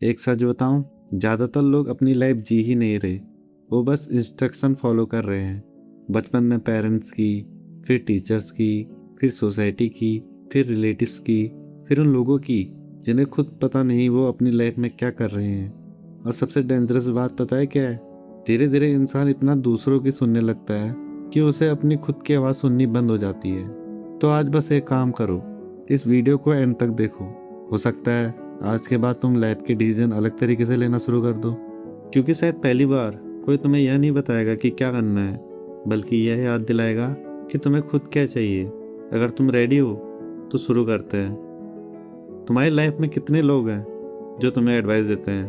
एक सच बताऊं, ज़्यादातर लोग अपनी लाइफ जी ही नहीं रहे। वो बस इंस्ट्रक्शन फॉलो कर रहे हैं। बचपन में पेरेंट्स की, फिर टीचर्स की, फिर सोसाइटी की, फिर रिलेटिव्स की, फिर उन लोगों की जिन्हें खुद पता नहीं वो अपनी लाइफ में क्या कर रहे हैं। और सबसे डेंजरस बात पता है क्या है? धीरे धीरे इंसान इतना दूसरों की सुनने लगता है कि उसे अपनी खुद की आवाज़ सुननी बंद हो जाती है। तो आज बस एक काम करो, इस वीडियो को एंड तक देखो। हो सकता है आज के बाद तुम लाइफ के डिसीजन अलग तरीके से लेना शुरू कर दो, क्योंकि शायद पहली बार कोई तुम्हें यह नहीं बताएगा कि क्या करना है, बल्कि यह याद दिलाएगा कि तुम्हें खुद क्या चाहिए। अगर तुम रेडी हो तो शुरू करते हैं। तुम्हारी लाइफ में कितने लोग हैं जो तुम्हें एडवाइस देते हैं?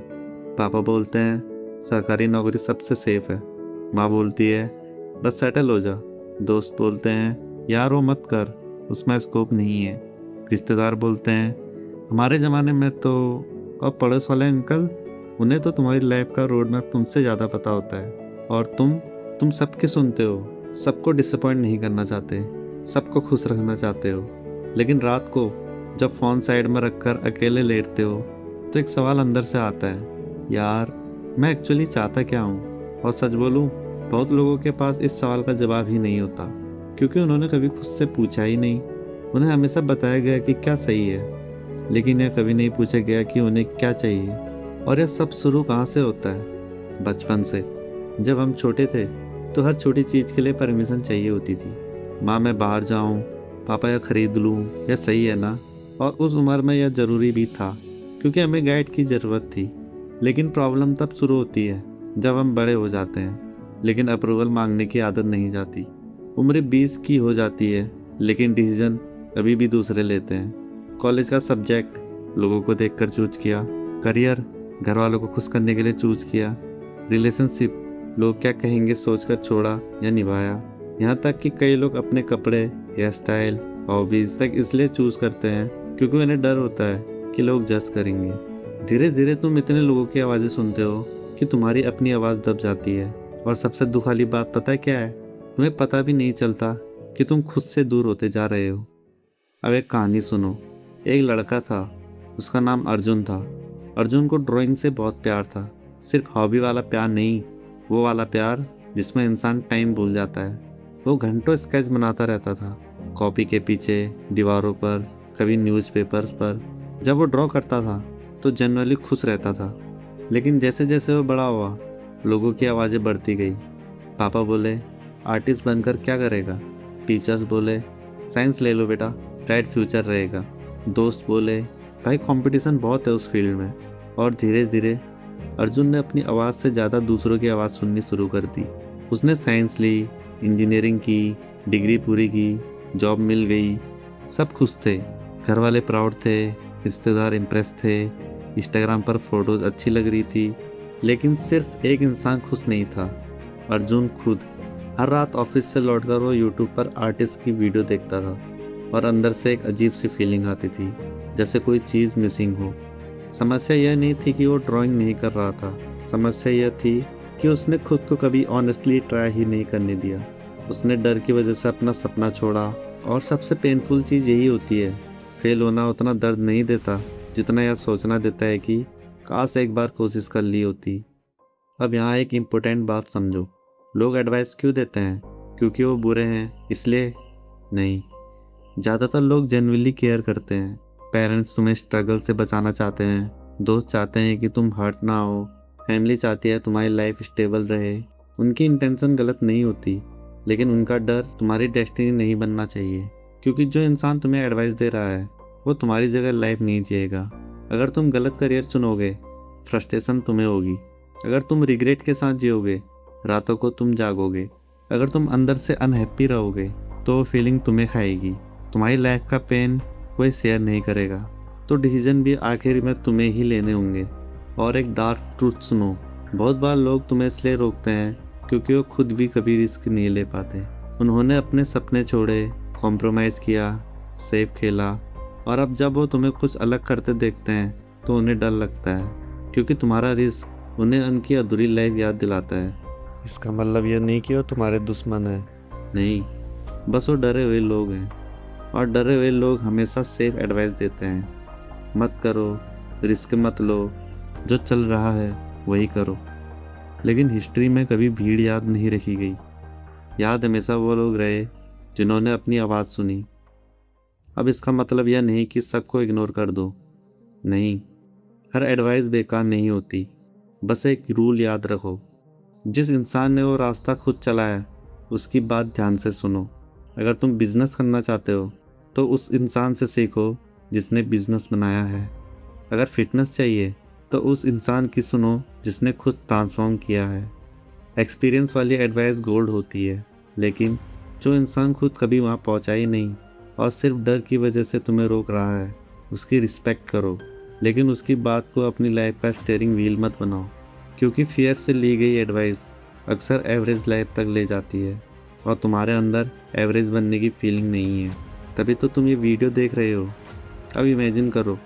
पापा बोलते हैं सरकारी नौकरी सबसे सेफ है। माँ बोलती है बस सेटल हो जा। दोस्त बोलते हैं यार वो मत कर, उसमें स्कोप नहीं है। रिश्तेदार बोलते हैं हमारे ज़माने में तो। और पड़ोस वाले अंकल, उन्हें तो तुम्हारी लाइफ का रोड मैप तुमसे ज़्यादा पता होता है। और तुम सबकी सुनते हो, सबको डिसअपॉइंट नहीं करना चाहते, सबको खुश रखना चाहते हो। लेकिन रात को जब फ़ोन साइड में रखकर अकेले लेटते हो तो एक सवाल अंदर से आता है, यार मैं एक्चुअली चाहता क्या हूँ? और सच बोलूँ, बहुत लोगों के पास इस सवाल का जवाब ही नहीं होता, क्योंकि उन्होंने कभी खुद से पूछा ही नहीं। उन्हें हमेशा बताया गया कि क्या सही है, लेकिन यह कभी नहीं पूछा गया कि उन्हें क्या चाहिए। और यह सब शुरू कहाँ से होता है? बचपन से। जब हम छोटे थे तो हर छोटी चीज़ के लिए परमिशन चाहिए होती थी। माँ मैं बाहर जाऊँ, पापा यह खरीद लूँ, यह सही है ना? और उस उम्र में यह ज़रूरी भी था, क्योंकि हमें गाइड की ज़रूरत थी। लेकिन प्रॉब्लम तब शुरू होती है जब हम बड़े हो जाते हैं, लेकिन अप्रूवल मांगने की आदत नहीं जाती। उम्र 20 की हो जाती है, लेकिन डिसीजन अभी भी दूसरे लेते हैं। कॉलेज का सब्जेक्ट लोगों को देखकर चूज किया, करियर घर वालों को खुश करने के लिए चूज किया, रिलेशनशिप लोग क्या कहेंगे सोचकर छोड़ा या निभाया। यहाँ तक कि कई लोग अपने कपड़े, हेयर स्टाइल, हॉबीज तक इसलिए चूज करते हैं क्योंकि उन्हें डर होता है कि लोग जज करेंगे। धीरे धीरे तुम इतने लोगों की आवाज़ें सुनते हो कि तुम्हारी अपनी आवाज़ दब जाती है। और सबसे दुख वाली बात पता है क्या है? तुम्हें पता भी नहीं चलता कि तुम खुद से दूर होते जा रहे हो। अब एक कहानी सुनो। एक लड़का था, उसका नाम अर्जुन था। अर्जुन को ड्राइंग से बहुत प्यार था। सिर्फ हॉबी वाला प्यार नहीं, वो वाला प्यार जिसमें इंसान टाइम भूल जाता है। वो घंटों स्केच बनाता रहता था, कॉपी के पीछे, दीवारों पर, कभी न्यूज़पेपर्स पर। जब वो ड्रॉ करता था तो जनरली खुश रहता था। लेकिन जैसे जैसे वो बड़ा हुआ, लोगों की आवाज़ें बढ़ती गई। पापा बोले आर्टिस्ट बनकर क्या करेगा? टीचर्स बोले साइंस ले लो बेटा, ब्राइट फ्यूचर रहेगा। दोस्त बोले भाई कंपटीशन बहुत है उस फील्ड में। और धीरे धीरे अर्जुन ने अपनी आवाज़ से ज़्यादा दूसरों की आवाज़ सुननी शुरू कर दी। उसने साइंस ली, इंजीनियरिंग की, डिग्री पूरी की, जॉब मिल गई। सब खुश थे, घर वाले प्राउड थे, रिश्तेदार इम्प्रेस थे, इंस्टाग्राम पर फोटोज़ अच्छी लग रही थी। लेकिन सिर्फ एक इंसान खुश नहीं था, अर्जुन खुद। हर रात ऑफिस से लौटकर वो यूट्यूब पर आर्टिस्ट की वीडियो देखता था और अंदर से एक अजीब सी फीलिंग आती थी, जैसे कोई चीज़ मिसिंग हो। समस्या यह नहीं थी कि वो ड्राइंग नहीं कर रहा था, समस्या यह थी कि उसने खुद को कभी ऑनेस्टली ट्राई ही नहीं करने दिया। उसने डर की वजह से अपना सपना छोड़ा। और सबसे पेनफुल चीज़ यही होती है, फेल होना उतना दर्द नहीं देता जितना यह सोचना देता है कि काश एक बार कोशिश कर ली होती। अब यहाँ एक इम्पोर्टेंट बात समझो। लोग एडवाइस क्यों देते हैं? क्योंकि वो बुरे हैं इसलिए नहीं, ज़्यादातर लोग जेन्युइनली केयर करते हैं। पेरेंट्स तुम्हें स्ट्रगल से बचाना चाहते हैं, दोस्त चाहते हैं कि तुम हर्ट ना हो, फैमिली चाहती है तुम्हारी लाइफ स्टेबल रहे। उनकी इंटेंशन गलत नहीं होती, लेकिन उनका डर तुम्हारी डेस्टिनी नहीं बनना चाहिए। क्योंकि जो इंसान तुम्हें एडवाइस दे रहा है वो तुम्हारी जगह लाइफ नहीं जिएगा। अगर तुम गलत करियर चुनोगे, फ्रस्ट्रेशन तुम्हें होगी। अगर तुम रिग्रेट के साथ जियोगे, रातों को तुम जागोगे। अगर तुम अंदर से अनहैप्पी रहोगे तो वो फीलिंग तुम्हें खाएगी। तुम्हारी लाइफ का पेन कोई शेयर नहीं करेगा, तो डिसीजन भी आखिर में तुम्हें ही लेने होंगे। और एक डार्क ट्रूथ सुनो, बहुत बार लोग तुम्हें इसलिए रोकते हैं क्योंकि वो खुद भी कभी रिस्क नहीं ले पाते। उन्होंने अपने सपने छोड़े, कॉम्प्रोमाइज़ किया, सेफ खेला। और अब जब वो तुम्हें कुछ अलग करते देखते हैं तो उन्हें डर लगता है, क्योंकि तुम्हारा रिस्क उन्हें उनकी अधूरी लाइफ याद दिलाता है। इसका मतलब यह नहीं कि वो तुम्हारे दुश्मन है, नहीं, बस वो डरे हुए लोग हैं। और डरे हुए लोग हमेशा सेफ एडवाइस देते हैं, मत करो, रिस्क मत लो, जो चल रहा है वही करो। लेकिन हिस्ट्री में कभी भीड़ याद नहीं रखी गई। याद हमेशा वो लोग रहे जिन्होंने अपनी आवाज़ सुनी। अब इसका मतलब यह नहीं कि सबको इग्नोर कर दो। नहीं, हर एडवाइस बेकार नहीं होती। बस एक रूल याद रखो, जिस इंसान ने वो रास्ता खुद चलाया उसकी बात ध्यान से सुनो। अगर तुम बिजनेस करना चाहते हो तो उस इंसान से सीखो जिसने बिजनेस बनाया है। अगर फिटनेस चाहिए तो उस इंसान की सुनो जिसने खुद ट्रांसफॉर्म किया है। एक्सपीरियंस वाली एडवाइस गोल्ड होती है, लेकिन जो इंसान खुद कभी वहाँ पहुँचा ही नहीं और सिर्फ डर की वजह से तुम्हें रोक रहा है, उसकी रिस्पेक्ट करो। लेकिन उसकी बात को अपनी लाइफ का स्टीयरिंग व्हील मत बनाओ, क्योंकि फियर से ली गई एडवाइस अक्सर एवरेज लाइफ तक ले जाती है और तुम्हारे अंदर एवरेज बनने की फीलिंग नहीं है। तभी तो तुम ये वीडियो देख रहे हो। अब इमेजिन करो,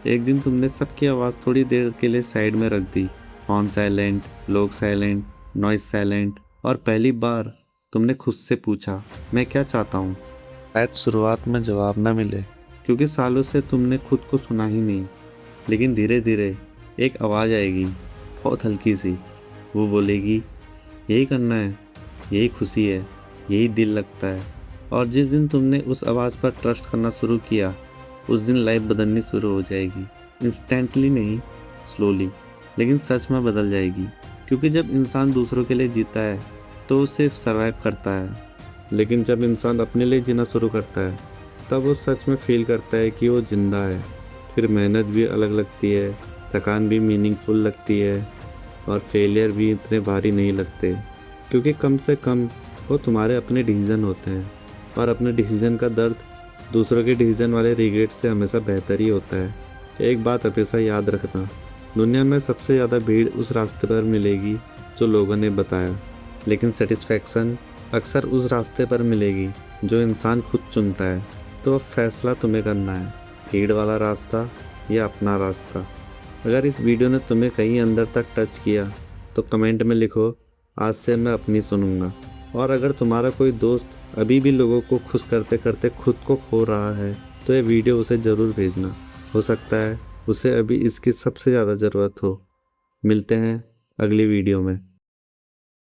एक दिन तुमने सबकी आवाज़ थोड़ी देर के लिए साइड में रख दी। फ़ोन साइलेंट, लोग साइलेंट, नॉइस साइलेंट, और पहली बार तुमने खुद से पूछा मैं क्या चाहता हूँ। शायद शुरुआत में जवाब ना मिले, क्योंकि सालों से तुमने खुद को सुना ही नहीं। लेकिन धीरे धीरे एक आवाज़ आएगी, बहुत हल्की सी। वो बोलेगी यही करना है, यही खुशी है, यही दिल लगता है। और जिस दिन तुमने उस आवाज़ पर ट्रस्ट करना शुरू किया, उस दिन लाइफ बदलनी शुरू हो जाएगी। इंस्टेंटली नहीं, स्लोली, लेकिन सच में बदल जाएगी। क्योंकि जब इंसान दूसरों के लिए जीता है तो वो सिर्फ सर्वाइव करता है, लेकिन जब इंसान अपने लिए जीना शुरू करता है तब वो सच में फील करता है कि वो जिंदा है। फिर मेहनत भी अलग लगती है, थकान भी मीनिंगफुल लगती है, और फेलियर भी इतने भारी नहीं लगते, क्योंकि कम से कम वो तुम्हारे अपने डिसीजन होते हैं। और अपने डिसीजन का दर्द दूसरों के डिसीजन वाले रिग्रेट से हमेशा बेहतर ही होता है। एक बात हमेशा याद रखना, दुनिया में सबसे ज़्यादा भीड़ उस रास्ते पर मिलेगी जो लोगों ने बताया, लेकिन सेटिस्फैक्शन अक्सर उस रास्ते पर मिलेगी जो इंसान खुद चुनता है। तो अब फैसला तुम्हें करना है, भीड़ वाला रास्ता या अपना रास्ता। अगर इस वीडियो ने तुम्हें कहीं अंदर तक टच किया तो कमेंट में लिखो आज से मैं अपनी सुनूंगा। और अगर तुम्हारा कोई दोस्त अभी भी लोगों को खुश करते करते खुद को खो रहा है तो ये वीडियो उसे ज़रूर भेजना। हो सकता है उसे अभी इसकी सबसे ज़्यादा ज़रूरत हो। मिलते हैं अगली वीडियो में।